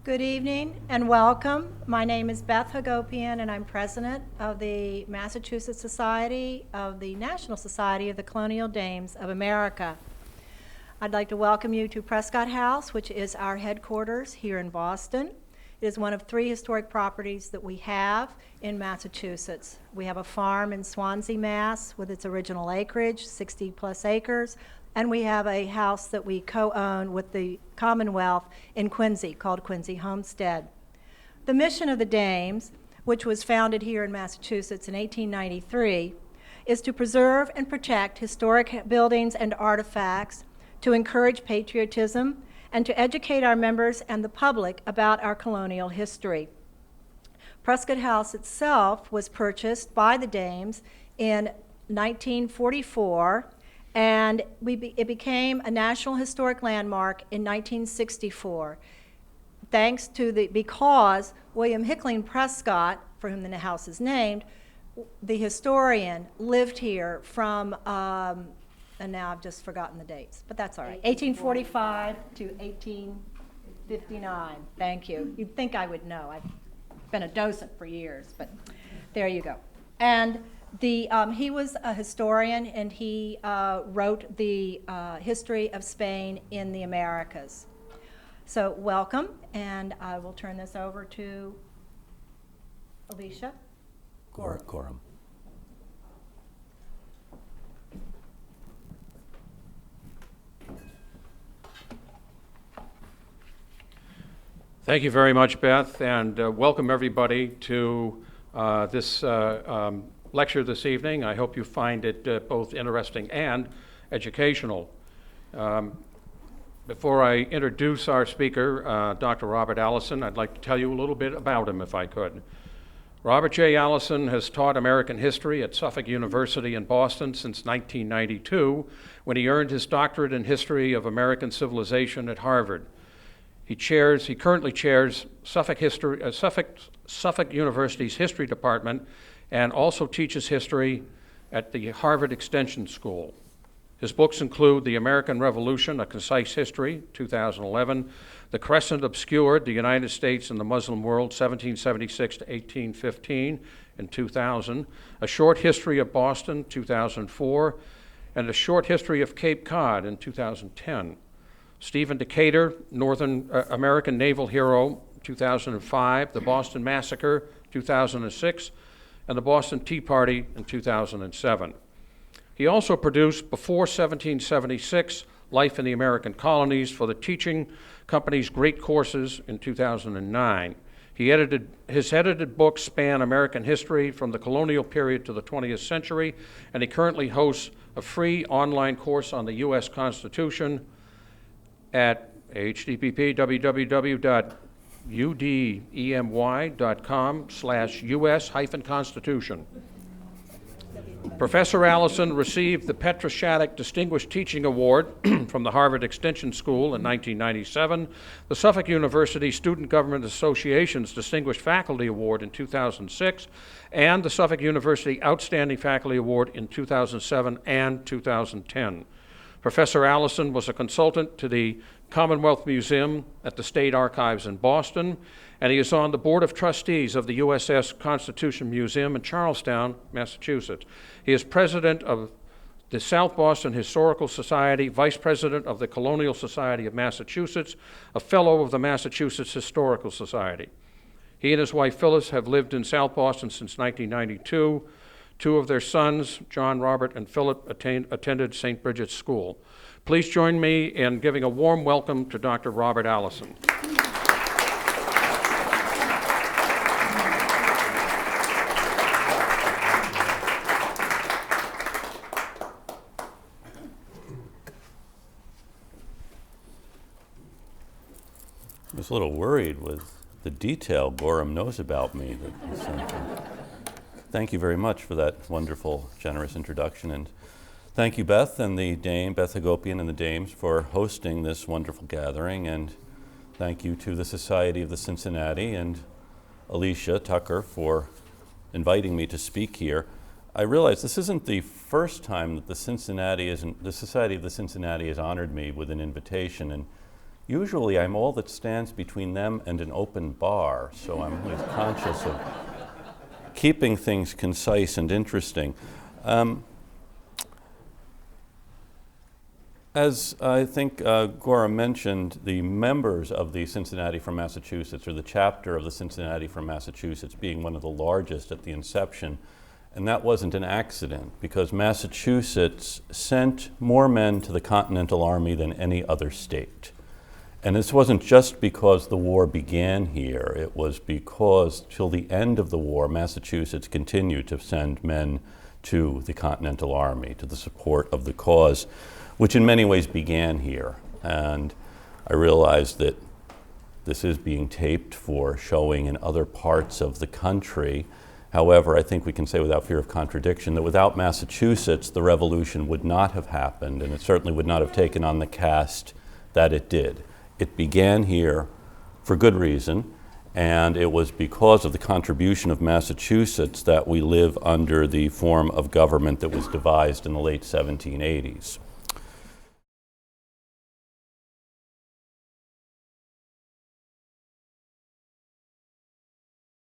Good evening and welcome. My name is Beth Hagopian and I'm president of the Massachusetts Society of the National Society of the Colonial Dames of America. I'd like to welcome you to Prescott House, which is our headquarters here in Boston. It is one of 3 historic properties that we have in Massachusetts. We have a farm in Swansea, Mass. with its original acreage, 60 plus acres. And we have a house that we co-own with the Commonwealth in Quincy called Quincy Homestead. The mission of the Dames, which was founded here in Massachusetts in 1893, is to preserve and protect historic buildings and artifacts, to encourage patriotism, and to educate our members and the public about our colonial history. Prescott House itself was purchased by the Dames in 1944, and it became a National Historic Landmark in 1964, because William Hickling Prescott, for whom the house is named, the historian, lived here from, and now I've just forgotten the dates, but that's all right, 1845 to 1859. Thank you. You'd think I would know. I've been a docent for years, but there you go. And he was a historian, and he wrote the history of Spain in the Americas. So welcome, and I will turn this over to Alicia Gorham. Thank you very much, Beth, and welcome everybody to this lecture this evening. I hope you find it both interesting and educational. Before I introduce our speaker, Dr. Robert Allison, I'd like to tell you a little bit about him if I could. Robert J. Allison has taught American history at Suffolk University in Boston since 1992, when he earned his doctorate in history of American civilization at Harvard. He currently chairs Suffolk University's History Department and also teaches history at the Harvard Extension School. His books include The American Revolution, A Concise History, 2011, The Crescent Obscured, The United States and the Muslim World, 1776 to 1815, in 2000, A Short History of Boston, 2004, and A Short History of Cape Cod in 2010. Stephen Decatur, Northern American Naval Hero, 2005, The Boston Massacre, 2006, and the Boston Tea Party in 2007. He also produced Before 1776, Life in the American Colonies for the Teaching Company's Great Courses in 2009. His edited books span American history from the colonial period to the 20th century, and he currently hosts a free online course on the U.S. Constitution at http://udemy.com/US-Constitution. Professor Allison received the Petroshatic Distinguished Teaching Award from the Harvard Extension School in 1997, the Suffolk University Student Government Association's Distinguished Faculty Award in 2006, and the Suffolk University Outstanding Faculty Award in 2007 and 2010. Professor Allison was a consultant to the Commonwealth Museum at the State Archives in Boston, and he is on the Board of Trustees of the USS Constitution Museum in Charlestown, Massachusetts. He is president of the South Boston Historical Society, vice president of the Colonial Society of Massachusetts, a fellow of the Massachusetts Historical Society. He and his wife Phyllis have lived in South Boston since 1992. 2 of their sons, John, Robert, and Philip, attended St. Bridget's School. Please join me in giving a warm welcome to Dr. Robert Allison. I was a little worried with the detail Gorham knows about me. Thank you very much for that wonderful, generous introduction. And thank you, Beth and the Dame, Beth Hagopian and the Dames, for hosting this wonderful gathering. And thank you to the Society of the Cincinnati and Alicia Tucker for inviting me to speak here. I realize this isn't the first time that the Society of the Cincinnati has honored me with an invitation. And Usually I'm all that stands between them and an open bar, so I'm always conscious of keeping things concise and interesting. As I think Gora mentioned, the members of the Cincinnati from Massachusetts, or the chapter of the Cincinnati from Massachusetts, being one of the largest at the inception, and that wasn't an accident, because Massachusetts sent more men to the Continental Army than any other state. And this wasn't just because the war began here, it was because till the end of the war, Massachusetts continued to send men to the Continental Army, to the support of the cause, which in many ways began here. And I realized that this is being taped for showing in other parts of the country. However, I think we can say without fear of contradiction that without Massachusetts, the revolution would not have happened, and it certainly would not have taken on the cast that it did. It began here for good reason, and it was because of the contribution of Massachusetts that we live under the form of government that was devised in the late 1780s.